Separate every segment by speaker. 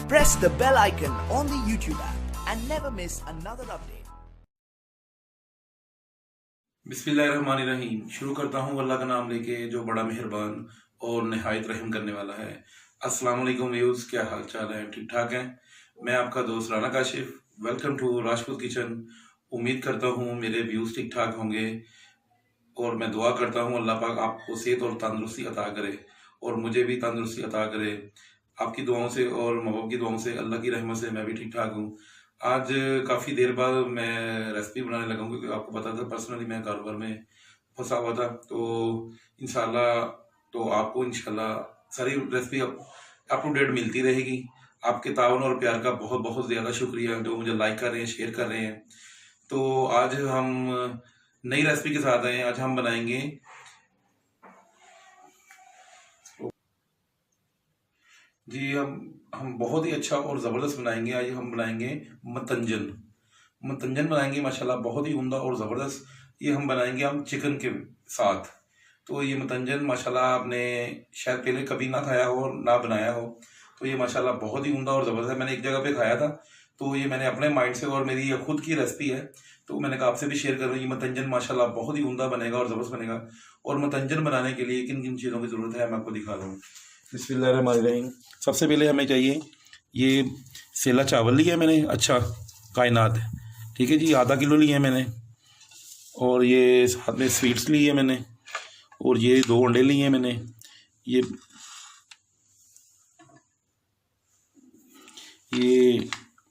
Speaker 1: Press the bell icon on the YouTube app and never miss another update.
Speaker 2: बिस्मिल्लाहिर्रहमानिर्रहीम। शुरू करता हूँ अल्लाह का नाम लेके जो बड़ा मेहरबान और नहायत रहम करने वाला है। अस्सलाम वालेकुम व्यूज़, क्या हाल चाल है? ठीक ठाक हैं? मैं आपका दोस्त Rana Kashif. Welcome to Rajput kitchen. उम्मीद करता हूँ मेरे व्यूज़ ठीक ठाक होंगे और मैं दुआ करता हूँ अल्लाह पाक आपको सेहत और तंदुरुस्ती अता करे और मुझे भी तंदुरुस्ती अता करे। आपकी दुआओं से और माँ बाप की दुआओं से, अल्लाह की रहमत से मैं भी ठीक ठाक हूँ। आज काफ़ी देर बाद मैं रेसिपी बनाने लगा हूँ क्योंकि आपको पता था पर्सनली मैं कारोबार में फंसा हुआ था। तो इंशाल्लाह तो आपको इंशाल्लाह सारी रेसिपी अप टू डेट मिलती रहेगी। आपके ताउन और प्यार का बहुत बहुत ज़्यादा शुक्रिया जो मुझे लाइक कर रहे हैं, शेयर कर रहे हैं। तो आज हम नई रेसिपी के साथ आए हैं। आज हम बनाएंगे जी हम बहुत ही अच्छा और ज़बरदस्त बनाएंगे। आज हम बनाएंगे मतंजन। मतंजन बनाएंगे माशाल्लाह, बहुत ही उम्दा और ज़बरदस्त। ये हम बनाएंगे हम चिकन के साथ। तो ये मतंजन माशाल्लाह आपने शायद पहले कभी ना खाया हो और ना बनाया हो। तो ये माशाल्लाह बहुत ही उम्दा और ज़बरदस्त है। मैंने एक जगह पे खाया था, तो ये मैंने अपने माइंड से और मेरी ये खुद की रेसिपी है, तो मैंने कहा आपसे भी शेयर कर रहा हूँ। ये मतंजन माशाल्लाह बहुत ही उम्दा बनेगा और ज़बरदस्त बनेगा। और मतंजन बनाने के लिए किन किन चीज़ों की ज़रूरत है मैं आपको दिखा रहा हूँ। बिस्मिल्लाहिर्रहमानिर्रहीम। सबसे पहले हमें चाहिए ये सेला चावल लिया है मैंने, अच्छा कायनात, ठीक है जी, आधा किलो लिया है मैंने। और ये साथ में स्वीट्स ली है मैंने, और ये 2 अंडे लिए हैं मैंने। ये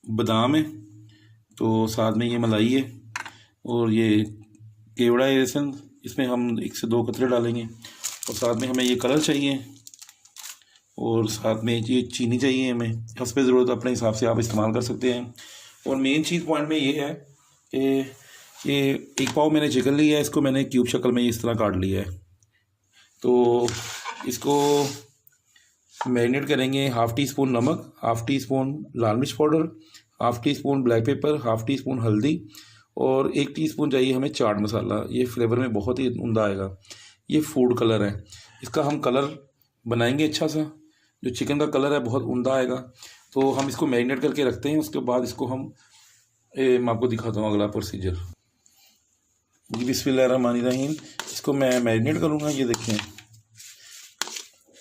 Speaker 2: बादाम है, तो साथ में ये मलाई है, और ये केवड़ा है लहसुन, इसमें हम 1 से 2 कतरे डालेंगे। और साथ में हमें ये कलर चाहिए, और साथ में ये चीनी चाहिए हमें। हस्बे ज़रूरत अपने हिसाब से आप इस्तेमाल कर सकते हैं। और मेन चीज़ पॉइंट में ये है कि ये 1 पाव मैंने चिकन लिया है, इसको मैंने क्यूब शक्ल में इस तरह काट लिया है। तो इसको मैरिनेट करेंगे। 1/2 टीस्पून नमक, 1/2 टीस्पून लाल मिर्च powder, 1/2 teaspoon black pepper, 1/2 teaspoon हल्दी, और 1 टीस्पून चाहिए हमें चाट मसाला। ये फ्लेवर में बहुत ही उम्दा आएगा। ये फूड कलर है, इसका हम कलर बनाएंगे अच्छा सा। जो चिकन का कलर है बहुत उम्दा आएगा। तो हम इसको मैरिनेट करके रखते हैं। उसके बाद इसको मैं आपको दिखाता हूँ अगला प्रोसीजर। जी बिस्मिल्लाहिर्रहमानिर्रहीम। इसको मैं मैरिनेट करूँगा। ये देखें,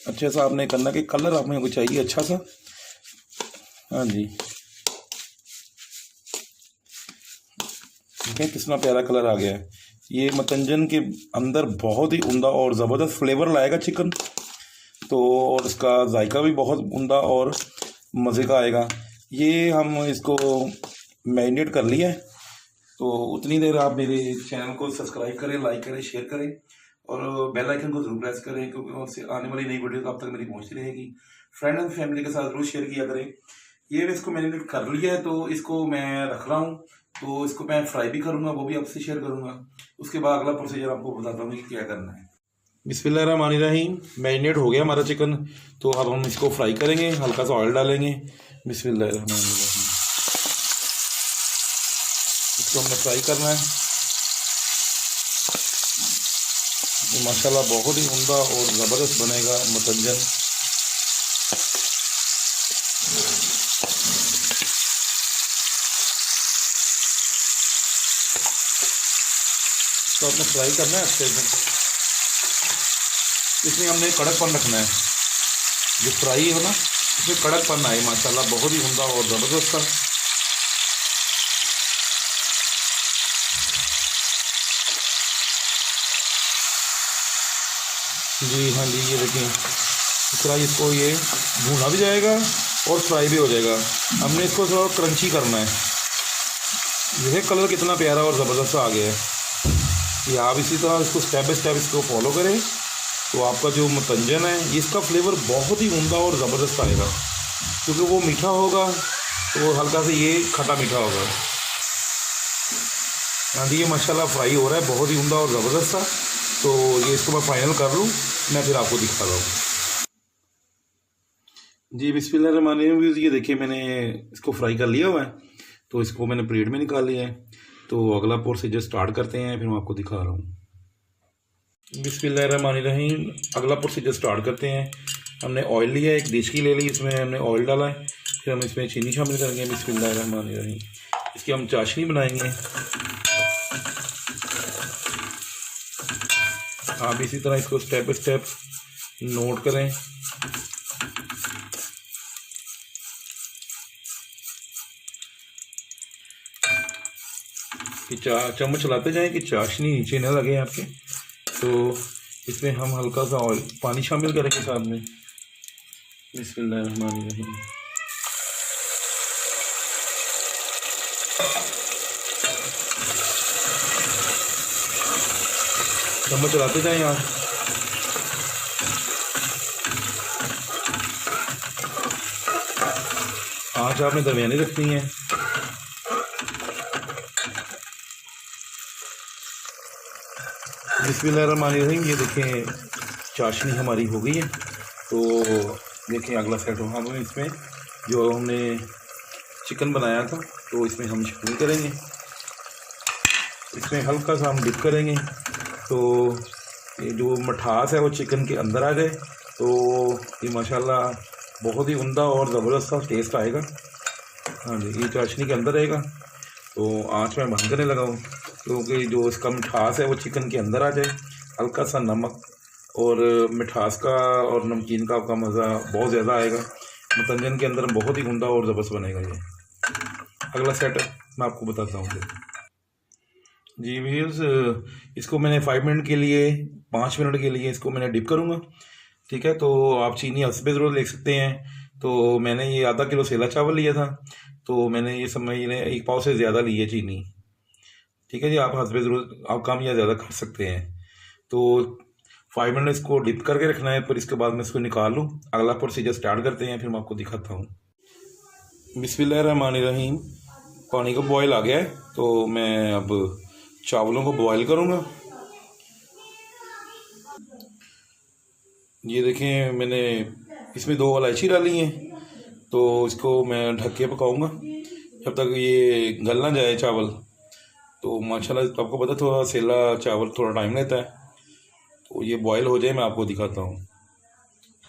Speaker 2: अच्छा सा आपने करना कि कलर आपने को चाहिए अच्छा सा। हाँ जी, देखें कितना प्यारा कलर आ गया है। ये मतंजन के अंदर बहुत ही उम्दा और ज़बरदस्त फ्लेवर लाएगा चिकन, तो और इसका जायका भी बहुत उम्दा और मज़े का आएगा। ये हम इसको मैरिनेट कर लिया है। तो उतनी देर आप मेरे चैनल को सब्सक्राइब करें, लाइक करें, शेयर करें, और बेल आइकन को जरूर प्रेस करें, क्योंकि उससे आने वाली नई वीडियो आप तक मेरी पहुंचती रहेगी। फ्रेंड एंड फैमिली के साथ जरूर शेयर किया करें। ये इसको मैरिनेट कर लिया है, तो इसको मैं रख रहा हूँ। तो इसको मैं फ्राई भी करूँगा, वो भी आपसे शेयर करूँगा। उसके बाद अगला प्रोसीजर आपको बताता हूँ कि क्या करना है। बिस्मिल्लाहिर्रहमानिर्रहीम। मैरिनेट हो गया हमारा चिकन, तो अब हम इसको फ्राई करेंगे। हल्का सा ऑयल डालेंगे। बिस्मिल्लाहिर्रहमानिर्रहीम। इसको हमने फ्राई करना है। तो माशाल्लाह बहुत ही उम्दा और ज़बरदस्त बनेगा मतंजन। तो आपने फ्राई करना है अच्छे से। इसमें हमने कड़कपन रखना है। जो फ्राई हो ना, इसमें कड़कपन आए माशाल्लाह, बहुत ही उम्दा और ज़बरदस्त था। जी हाँ जी, ये देखिए इस तरह इसको ये भूना भी जाएगा और फ्राई भी हो जाएगा। हमने इसको थोड़ा क्रंची करना है। यह कलर कितना प्यारा और ज़बरदस्त आ गया है। ये आप इसी तरह इसको स्टेप बाय स्टेप इसको फॉलो करें, तो आपका जो मतंजन है इसका फ्लेवर बहुत ही उम्दा और ज़बरदस्त आएगा। क्योंकि वो मीठा होगा, तो वो हल्का से ये खट्टा मीठा होगा। हाँ जी, ये माशाल्लाह फ्राई हो रहा है, बहुत ही उम्दा और ज़बरदस्त था। तो ये इसको मैं फाइनल कर लूँ, मैं फिर आपको दिखा रहा हूँ। जी बिस्मिल्लाहिर्रहमानिर्रहीम। ये देखिए मैंने इसको फ्राई कर लिया हुआ है, तो इसको मैंने प्लेट में निकाल लिया है। तो अगला प्रोसीजर स्टार्ट करते हैं, फिर मैं आपको दिखा रहा हूँ। बिस्मिल्लाहिर्रहमानिर्रहीम। अगला प्रोसीजर स्टार्ट करते हैं। हमने ऑयल लिया है, 1 देशकी ले ली, इसमें हमने ऑयल डाला है। फिर हम इसमें चीनी शामिल करेंगे बिस्मिल्लाहिर्रहमानिर्रहीम। इसकी हम चाशनी बनाएंगे। आप इसी तरह इसको स्टेप बाय स्टेप नोट करें। कि चम्मच चलाते जाएं कि चाशनी नीचे न लगे आपके। तो इसमें हम हल्का सा ऑयल पानी शामिल करेंगे साथ में बिस्मिल्लाहिर्रहमानिर्रहीम। चम्मच चलाते जाएं आप। आँच आपने दरमियानी रखनी है। बिस्मिल्लाहिर्रहमानिर्रहीम। ये देखें चाशनी हमारी हो गई है। तो देखें अगला सेट हो, हम इसमें जो हमने चिकन बनाया था तो इसमें हम शामिल करेंगे। इसमें हल्का सा हम डिप करेंगे तो ये जो मिठास है वो चिकन के अंदर आ जाए। तो ये माशाल्लाह बहुत ही उम्दा और ज़बरदस्त सा टेस्ट आएगा। हाँ जी, ये चाशनी के अंदर रहेगा। तो आँच में बंद करने लगा हूँ क्योंकि जो इसका मिठास है वो चिकन के अंदर आ जाए। हल्का सा नमक और मिठास का और नमकीन का आपका मज़ा बहुत ज़्यादा आएगा। मतंजन के अंदर बहुत ही उम्दा और ज़बरदस्त बनेगा ये। अगला सेट मैं आपको बताता हूँ फिर। जी व्यूअर्स, इसको मैंने 5 मिनट के लिए 5 मिनट के लिए इसको मैंने डिप करूँगा। ठीक है, तो आप चीनी हस्बे ज़रूर ले सकते हैं। तो मैंने ये आधा किलो सेला चावल लिया था, तो मैंने ये समझ 1 पाव से ज़्यादा ली है चीनी। ठीक है जी, आप हस्बे ज़रूर आप कम या ज़्यादा कर सकते हैं। तो 5 मिनट इसको डिप करके रखना है, फिर इसके बाद मैं इसको निकाल लूँ। अगला प्रोसीजर स्टार्ट करते हैं, फिर मैं आपको दिखाता हूँ। बिस्मिल्लाहिर्रहमानिर्रहीम। पानी का बॉयल आ गया है तो मैं अब चावलों को बॉयल करूँगा। ये देखें मैंने इसमें 2 इलायची डाली हैं, तो इसको मैं ढक के पकाऊँगा जब तक ये गल ना जाए चावल। तो माशाल्लाह आपको पता थोड़ा सेला चावल थोड़ा टाइम लेता है। तो ये बॉयल हो जाए मैं आपको दिखाता हूँ।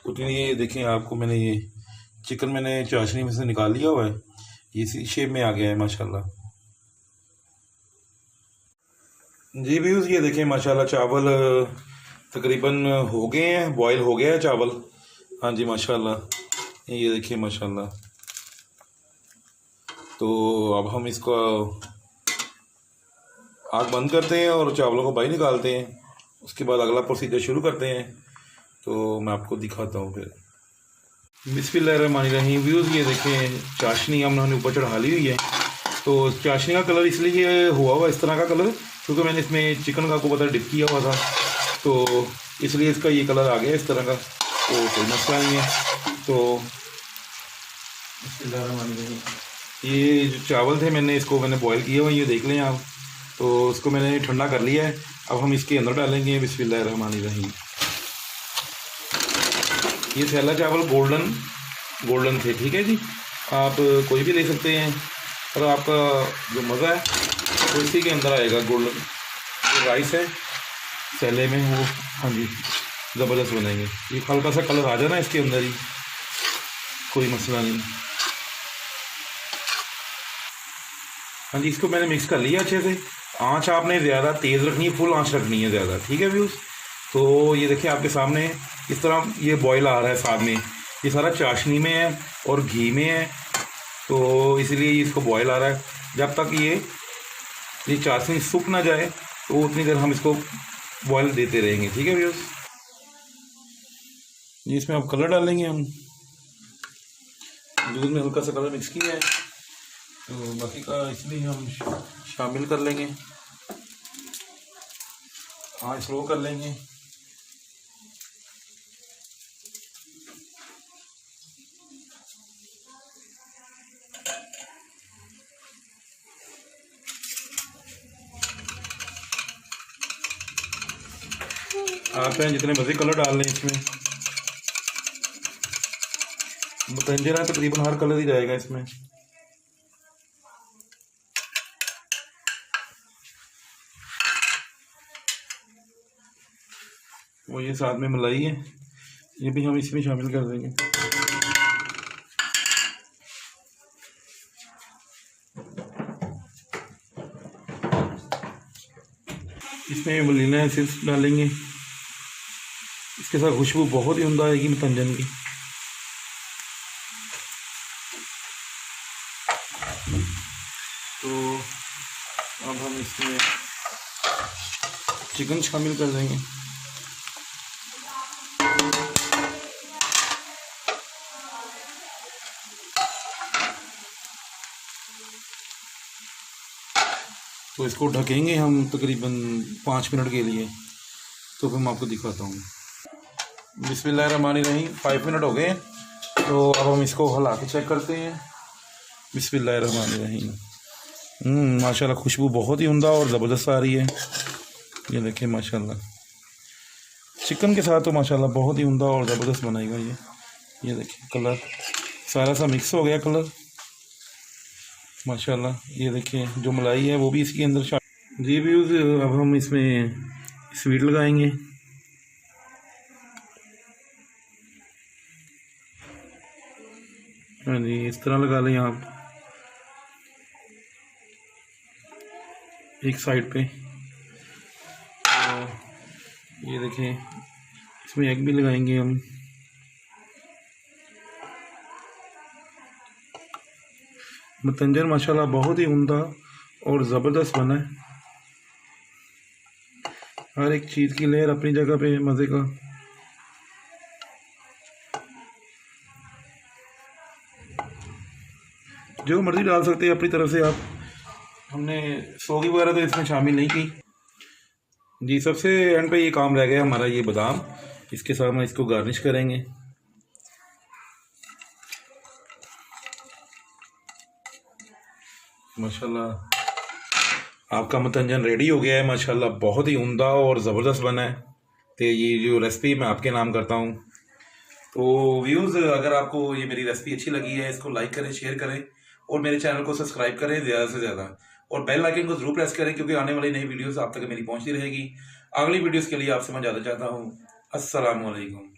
Speaker 2: उतनी ये देखें आपको मैंने ये चिकन मैंने चाशनी में से निकाल लिया हुआ है, ये इसी शेप में आ गया है माशाल्लाह। जी व्यूज़, ये देखें माशाल्लाह चावल तकरीबन हो गए हैं, बॉयल हो गया है चावल। हाँ जी माशाल्लाह, ये देखिए माशाल्लाह। तो अब हम इसको आग बंद करते हैं और चावलों को बाहर निकालते हैं। उसके बाद अगला प्रोसीजर शुरू करते हैं, तो मैं आपको दिखाता हूँ फिर। बिस्मिल्लाहिर्रहमानिर्रहीम। व्यूज़, ये देखें चाशनी हमने ऊपर चढ़ा ली हुई है। तो चाशनी का कलर इसलिए हुआ इस तरह का कलर क्योंकि मैंने इसमें चिकन का को पता डिप किया हुआ था, तो इसलिए इसका ये कलर आ गया इस तरह का। तो कोई मसला नहीं है। तो ये जो चावल थे मैंने बॉयल किए हुए, ये देख लें आप। तो इसको मैंने ठंडा कर लिया है। अब हम इसके अंदर डालेंगे बिस्मिल्लाहिर्रहमानिर्रहीम। ये सेला चावल गोल्डन थे। ठीक है जी, आप कोई भी ले सकते हैं, पर आपका जो मज़ा है वो इसी के अंदर आएगा। गोल्डन जो राइस है सेले में वो, हाँ जी, ज़बरदस्त बनेंगे। ये हल्का सा कलर आ जाना इसके अंदर ही, कोई मसला नहीं। हाँ जी, इसको मैंने मिक्स कर लिया अच्छे से। आँच आपने ज़्यादा तेज़ रखनी है, फुल आँच रखनी है ज़्यादा। ठीक है व्यूज़, तो ये देखिए आपके सामने इस तरह ये बॉयल आ रहा है साथ में। ये सारा चाशनी में है और घी में है, तो इसलिए इसको बॉयल आ रहा है। जब तक ये चाशनी सूख ना जाए तो उतनी देर हम इसको बॉयल देते रहेंगे। ठीक है व्यूज़, ये इसमें अब कलर डालेंगे हम। दूध में हल्का सा कलर मिक्स किया है, तो बाकी का इसमें हम शामिल कर लेंगे। हाँ, स्लो कर लेंगे। आप हैं जितने मज़े कलर डाल लें इसमें। मतंजन है तकरीबन हर कलर ही जाएगा इसमें। वो ये साथ में मलाई है, ये भी हम इसमें शामिल कर देंगे। इसमें वनीला एसेंस डालेंगे। इसके साथ खुशबू बहुत ही उम्दा आएगी मतंजन की। तो अब हम इसमें चिकन शामिल कर देंगे। तो इसको ढकेंगे हम तकरीबन 5 मिनट के लिए। तो फिर मैं आपको दिखाता हूँ। बिस्मिल्लाहिर्रहमानिर्रहीम। 5 मिनट हो गए, तो अब हम इसको हिला के चेक करते हैं। बिस्मिल्लाहिर्रहमानिर्रहीम। माशाल्लाह खुशबू बहुत ही उम्दा और ज़बरदस्त आ रही है। ये देखिए माशाल्लाह, चिकन के साथ तो माशाल्लाह बहुत ही उम्दा और ज़बरदस्त बनाएगा ये देखिए कलर सारा सा मिक्स हो गया कलर माशाल्लाह। ये देखिए जो मलाई है वो भी इसके अंदर जी व्यूज़। अब हम इसमें स्वीट लगाएंगे। हाँ जी, इस तरह लगा लें आप एक साइड पे। तो ये देखें इसमें एग भी लगाएंगे हम। मतंजन माशाल्लाह बहुत ही उम्दा और ज़बरदस्त बना है। हर एक चीज़ की लेयर अपनी जगह पे मज़े का। जो मर्ज़ी डाल सकते हैं अपनी तरफ से आप। हमने सौगी वगैरह तो इसमें शामिल नहीं की जी। सबसे एंड पे ये काम रह गया हमारा ये बादाम। इसके साथ हम इसको गार्निश करेंगे। माशाल्लाह आपका मतंजन रेडी हो गया है माशाल्लाह, बहुत ही उम्दा और ज़बरदस्त बना है। तो ये जो रेसिपी मैं आपके नाम करता हूँ। तो व्यूज़, अगर आपको ये मेरी रेसिपी अच्छी लगी है, इसको लाइक करें, शेयर करें और मेरे चैनल को सब्सक्राइब करें ज़्यादा से ज़्यादा, और बेल आइकन को जरूर प्रेस करें, क्योंकि आने वाली नई वीडियोस आप तक मेरी पहुंचती रहेगी। अगली वीडियोस के लिए आपसे मैं ज़्यादा चाहता हूँ। अस्सलाम वालेकुम।